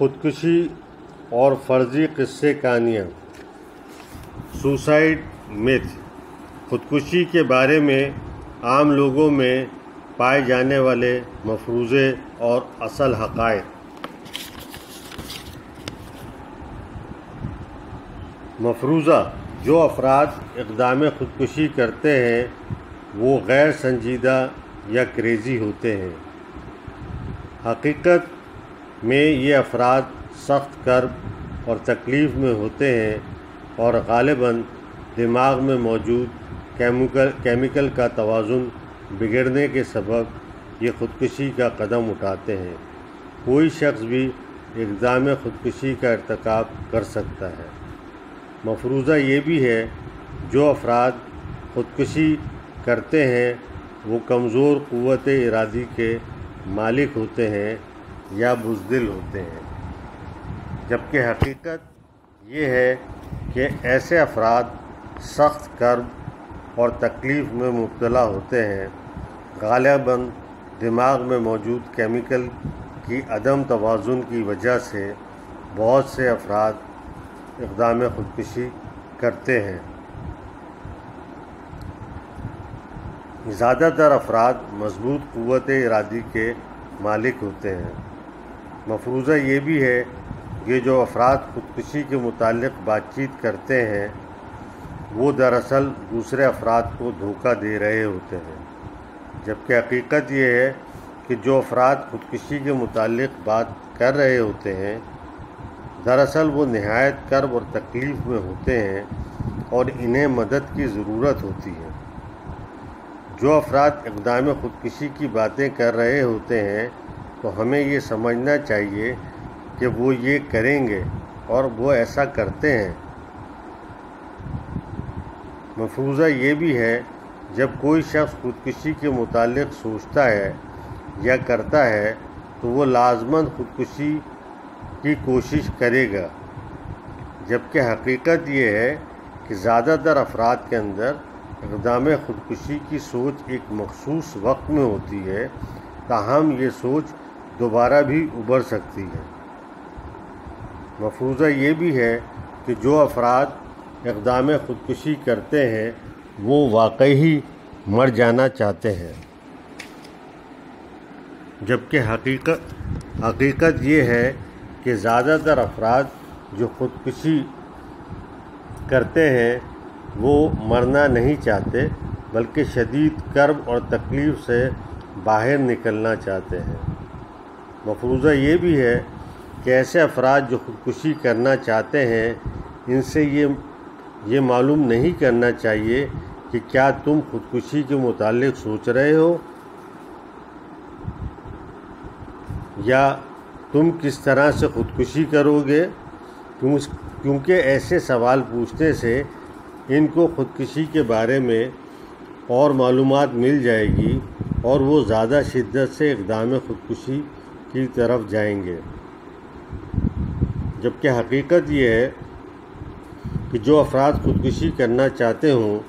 خودکشی اور فرضی قصے کہانیاں۔ سوسائڈ میتھ، خودکشی کے بارے میں عام لوگوں میں پائے جانے والے مفروضے اور اصل حقائق۔ مفروضہ: جو افراد اقدام خودکشی کرتے ہیں وہ غیر سنجیدہ یا کریزی ہوتے ہیں۔ حقیقت میں یہ افراد سخت کرب اور تکلیف میں ہوتے ہیں اور غالباً دماغ میں موجود کیمیکل کا توازن بگڑنے کے سبب یہ خودکشی کا قدم اٹھاتے ہیں۔ کوئی شخص بھی اقدام خودکشی کا ارتکاب کر سکتا ہے۔ مفروضہ یہ بھی ہے جو افراد خودکشی کرتے ہیں وہ کمزور قوت ارادی کے مالک ہوتے ہیں یا بزدل ہوتے ہیں، جبکہ حقیقت یہ ہے کہ ایسے افراد سخت کرب اور تکلیف میں مبتلا ہوتے ہیں۔ غالباً دماغ میں موجود کیمیکل کی عدم توازن کی وجہ سے بہت سے افراد اقدام خودکشی کرتے ہیں۔ زیادہ تر افراد مضبوط قوت ارادی کے مالک ہوتے ہیں۔ مفروضہ یہ بھی ہے کہ جو افراد خودکشی کے متعلق بات چیت کرتے ہیں وہ دراصل دوسرے افراد کو دھوکہ دے رہے ہوتے ہیں، جبکہ حقیقت یہ ہے کہ جو افراد خودکشی کے متعلق بات کر رہے ہوتے ہیں دراصل وہ نہایت کرب اور تکلیف میں ہوتے ہیں اور انہیں مدد کی ضرورت ہوتی ہے۔ جو افراد اقدام خودکشی کی باتیں کر رہے ہوتے ہیں تو ہمیں یہ سمجھنا چاہیے کہ وہ یہ کریں گے اور وہ ایسا کرتے ہیں۔ مفروضہ یہ بھی ہے جب کوئی شخص خودکشی کے متعلق سوچتا ہے یا کرتا ہے تو وہ لازماً خودکشی کی کوشش کرے گا، جبکہ حقیقت یہ ہے کہ زیادہ تر افراد کے اندر اقدام خودکشی کی سوچ ایک مخصوص وقت میں ہوتی ہے، تاہم یہ سوچ دوبارہ بھی ابھر سکتی ہے۔ مفروضہ یہ بھی ہے کہ جو افراد اقدام خودکشی کرتے ہیں وہ واقعی مر جانا چاہتے ہیں، جبکہ حقیقت یہ ہے کہ زیادہ تر افراد جو خودکشی کرتے ہیں وہ مرنا نہیں چاہتے بلکہ شدید کرب اور تکلیف سے باہر نکلنا چاہتے ہیں۔ مفروضہ یہ بھی ہے کہ ایسے افراد جو خودکشی کرنا چاہتے ہیں ان سے یہ معلوم نہیں کرنا چاہیے کہ کیا تم خودکشی کے متعلق سوچ رہے ہو یا تم کس طرح سے خودکشی کرو گے، کیونکہ ایسے سوال پوچھنے سے ان کو خودکشی کے بارے میں اور معلومات مل جائے گی اور وہ زیادہ شدت سے اقدام خودکشی کی طرف جائیں گے، جبکہ حقیقت یہ ہے کہ جو افراد خودکشی کرنا چاہتے ہوں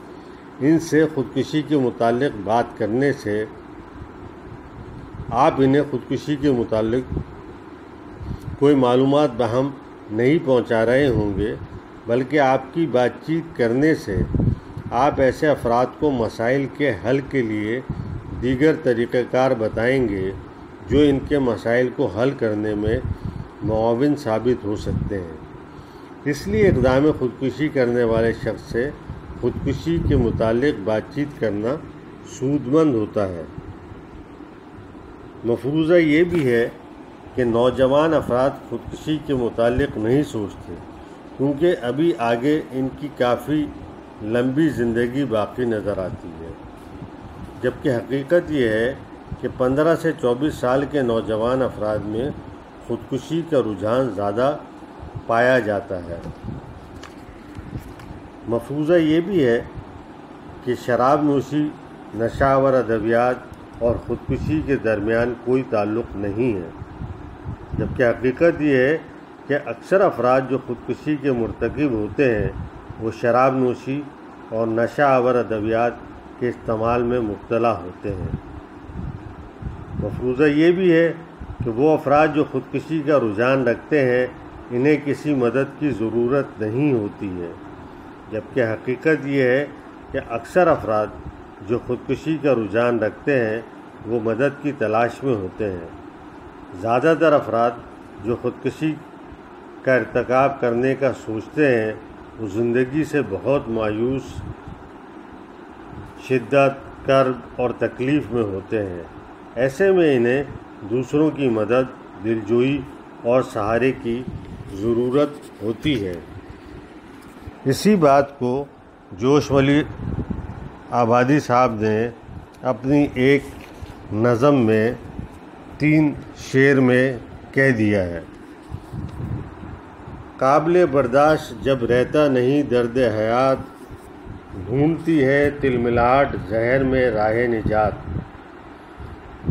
ان سے خودکشی کے متعلق بات کرنے سے آپ انہیں خودکشی کے متعلق کوئی معلومات بہم نہیں پہنچا رہے ہوں گے، بلکہ آپ کی بات چیت کرنے سے آپ ایسے افراد کو مسائل کے حل کے لیے دیگر طریقہ کار بتائیں گے جو ان کے مسائل کو حل کرنے میں معاون ثابت ہو سکتے ہیں۔ اس لیے اقدام خودکشی کرنے والے شخص سے خودکشی کے متعلق بات چیت کرنا سود مند ہوتا ہے۔ مفروضہ یہ بھی ہے کہ نوجوان افراد خودکشی کے متعلق نہیں سوچتے کیونکہ ابھی آگے ان کی کافی لمبی زندگی باقی نظر آتی ہے، جبکہ حقیقت یہ ہے کہ 15 سے 24 سال کے نوجوان افراد میں خودکشی کا رجحان زیادہ پایا جاتا ہے۔ مفروضہ یہ بھی ہے کہ شراب نوشی، نشہ آور ادویات اور خودکشی کے درمیان کوئی تعلق نہیں ہے، جبکہ حقیقت یہ ہے کہ اکثر افراد جو خودکشی کے مرتکب ہوتے ہیں وہ شراب نوشی اور نشہ آور ادویات کے استعمال میں مبتلا ہوتے ہیں۔ مفروضہ یہ بھی ہے کہ وہ افراد جو خودکشی کا رجحان رکھتے ہیں انہیں کسی مدد کی ضرورت نہیں ہوتی ہے، جبکہ حقیقت یہ ہے کہ اکثر افراد جو خودکشی کا رجحان رکھتے ہیں وہ مدد کی تلاش میں ہوتے ہیں۔ زیادہ تر افراد جو خودکشی کا ارتکاب کرنے کا سوچتے ہیں وہ زندگی سے بہت مایوس، شدت، کرب اور تکلیف میں ہوتے ہیں۔ ایسے میں انہیں دوسروں کی مدد، دلجوئی اور سہارے کی ضرورت ہوتی ہے۔ اسی بات کو جوش ولی آبادی صاحب نے اپنی ایک نظم میں 3 شعر میں کہہ دیا ہے۔ قابل برداشت جب رہتا نہیں درد حیات، ڈھونڈتی ہے تلملاہٹ زہر میں راہ نجات۔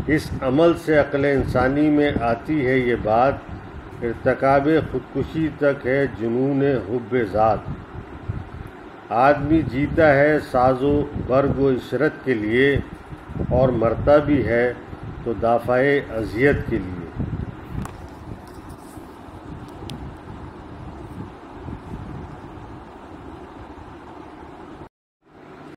اس عمل سے عقل انسانی میں آتی ہے یہ بات، ارتکاب خودکشی تک ہے جنون حب ذات۔ آدمی جیتا ہے ساز و برگ و عشرت کے لیے، اور مرتا بھی ہے تو دافع اذیت کے لیے۔